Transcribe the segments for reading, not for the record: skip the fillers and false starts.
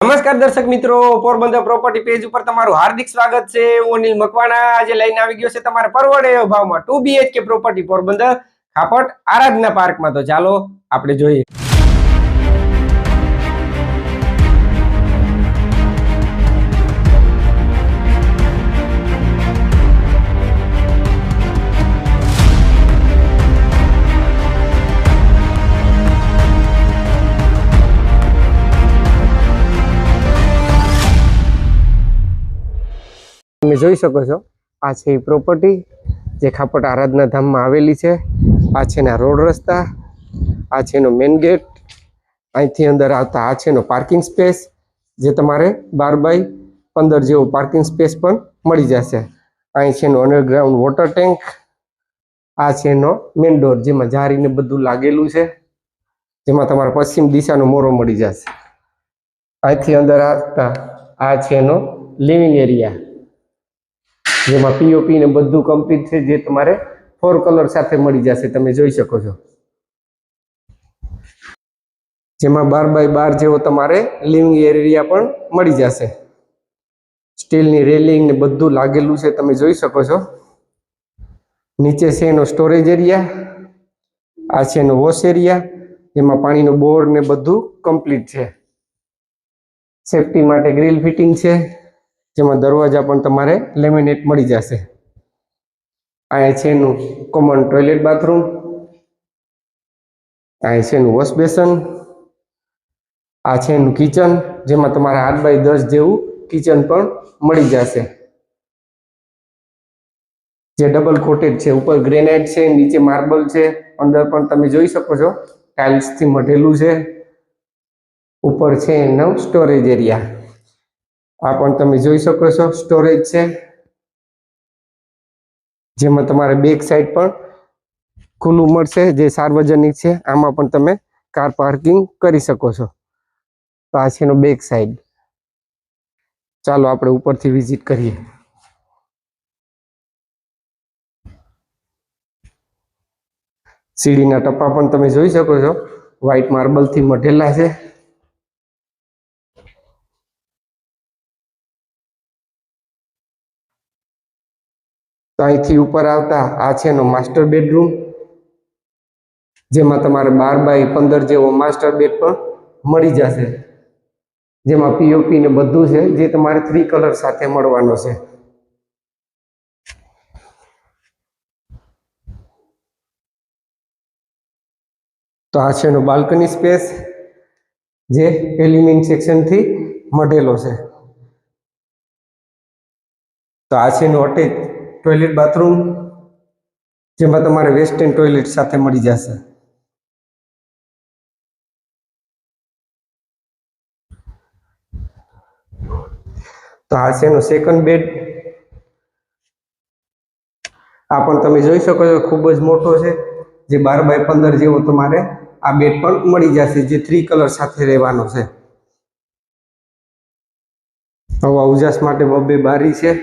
નમસ્કાર દર્શક મિત્રો, પોરબંદર પ્રોપર્ટી પેજ ઉપર તમારું હાર્દિક સ્વાગત છે। હું અનિલ મકવાણા આજે લઈને આવી ગયો છે તમારે પરવડે એવા ભાવમાં 2 BHK પ્રોપર્ટી પોરબંદર ખાપટ આરાધના પાર્કમાં। તો ચાલો આપણે જોઈએ। તમે જોઈ શકો છો આ છે પ્રોપર્ટી જે ખાપટ આરાધના ધામમાં આવેલી છે। આ છે ના રોડ રસ્તા, આ છે નો મેઇન ગેટ। અહીંથી અંદર આવતા આ છે નો પાર્કિંગ સ્પેસ જે તમારે 12x15 જેવો પાર્કિંગ સ્પેસ પણ મળી જશે। અહીં છે નો અંડરગ્રાઉન્ડ વોટર ટેન્ક, આ છે નો મેઇન ડોર જેમાં જારીને બધું લાગેલું છે, જેમાં તમારે પશ્ચિમ દિશાનો મોરો મળી જશે। અહીંથી અંદર આવતા આ છે નો લિવિંગ એરિયા જેમાં પીઓપી ને બધું કમ્પ્લીટ છે, જે તમારે 4 કલર સાથે મળી જશે। તમે જોઈ શકો છો જેમાં 12x12 જેવો તમારે લિવિંગ એરિયા પણ મળી જશે। સ્ટીલની રેલિંગ ને બધું લાગેલું છે, તમે જોઈ શકો છો। નીચે છે એનો સ્ટોરેજ એરિયા, આ છે એનો વોશ એરિયા જેમાં પાણીનો બોર ને બધું કમ્પ્લીટ છે। સેફટી માટે ગ્રીલ ફિટિંગ છે, જેમાં દરવાજા પણ તમારે લેમિનેટ મળી જશે। આ છે એનું કોમન ટોયલેટ બાથરૂમ, આ છે એનું વોશ બેસન, આ છે એનું કિચન જેમાં તમારે 8x10 જેવું કિચન પણ મળી જશે, જે ડબલ કોટેડ છે। ઉપર ગ્રેનાઇટ છે, નીચે માર્બલ છે, અંદર પણ તમે જોઈ શકો છો ટાઇલ્સ થી મઢેલું છે। ઉપર છે એનો સ્ટોરેજ એરિયા, આ પણ તમે જોઈ શકો છો સ્ટોરેજ છે, જેમાં તમારે બેક સાઈડ પણ ખુલ્લું મળશે જે સાર્વજનિક છે। આમાં પણ તમે કાર પાર્કિંગ કરી શકો છો। તો આ છે એનો બેક સાઈડ। ચાલો આપણે ઉપરથી વિઝિટ કરીએ। સીડીના ટપ્પા પણ તમે જોઈ શકો છો વ્હાઈટ માર્બલ થી મઢેલા છે। તો અહીંથી ઉપર આવતા આ છે એનો માસ્ટર બેડરૂમ, જેમાં તમારે 12x15 જેવો માસ્ટર બેડ પણ મળી જશે, જેમાં પીઓપી ને બધું છે, જે તમારે 3 કલર સાથે મળવાનો છે। તો આ છે એનો બાલ્કની સ્પેસ જે એલિમેન્ટ સેક્શન થી મઢેલો છે। તો આ છે એનો અટેચ ટોયલેટ બાથરૂમ, જેમાં તમારે વેસ્ટર્ન ટોયલેટ સાથે મળી જશે। તો આ છે એનો સેકન્ડ બેડ, આ પણ તમે જોઈ શકો છો ખૂબ જ મોટો છે, જે 12x15 જેવો તમારે આ બેડ પણ મળી જશે, જે 3 કલર સાથે રહેવાનો છે। હવા ઉજાસ માટે 2 બારી છે।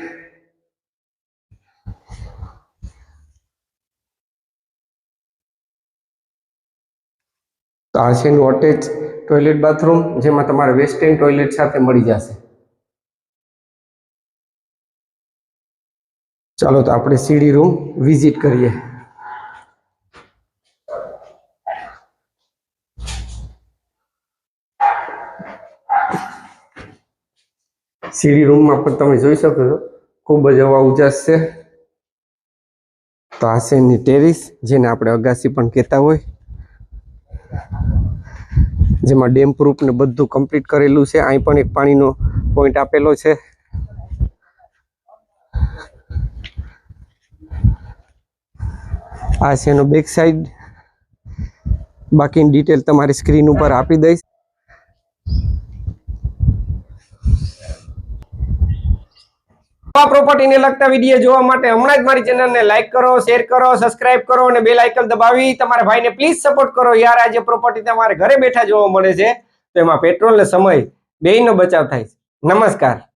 તો આ છે એનું અટેચ ટોયલેટ બાથરૂમ, જેમાં તમારે વેસ્ટર્ન ટોયલેટ સાથે મળી જશે। ચાલો તો આપણે સીડી રૂમ વિઝિટ કરીએ। સીડી રૂમમાં પણ તમે જોઈ શકો છો ખૂબ જ હવા ઉજાસ છે। તો આ છે એની ટેરિસ, જેને આપણે અગાસી પણ કહેતા હોય, જેમાં ડેમ પ્રૂફ ને બધું કમ્પ્લીટ કરેલું છે। અહીં પણ એક પાણીનો પોઈન્ટ આપેલો છે। આ છે એનો બેક સાઈડ, બાકીની ડિટેલ તમારી સ્ક્રીન ઉપર આપી દઈશ। આ પ્રોપર્ટીને લગતા વિડીયો જોવા માટે હમણાં જ મારી ચેનલને લાઈક કરો, શેર કરો, સબસ્ક્રાઇબ કરો અને બેલ આઇકન દબાવી તમારા ભાઈને પ્લીઝ સપોર્ટ કરો યાર। આજે પ્રોપર્ટી તમારે ઘરે બેઠા જોવા મળે છે, તો એમાં પેટ્રોલ ને સમય બેયનો બચાવ થાય છે। નમસ્કાર।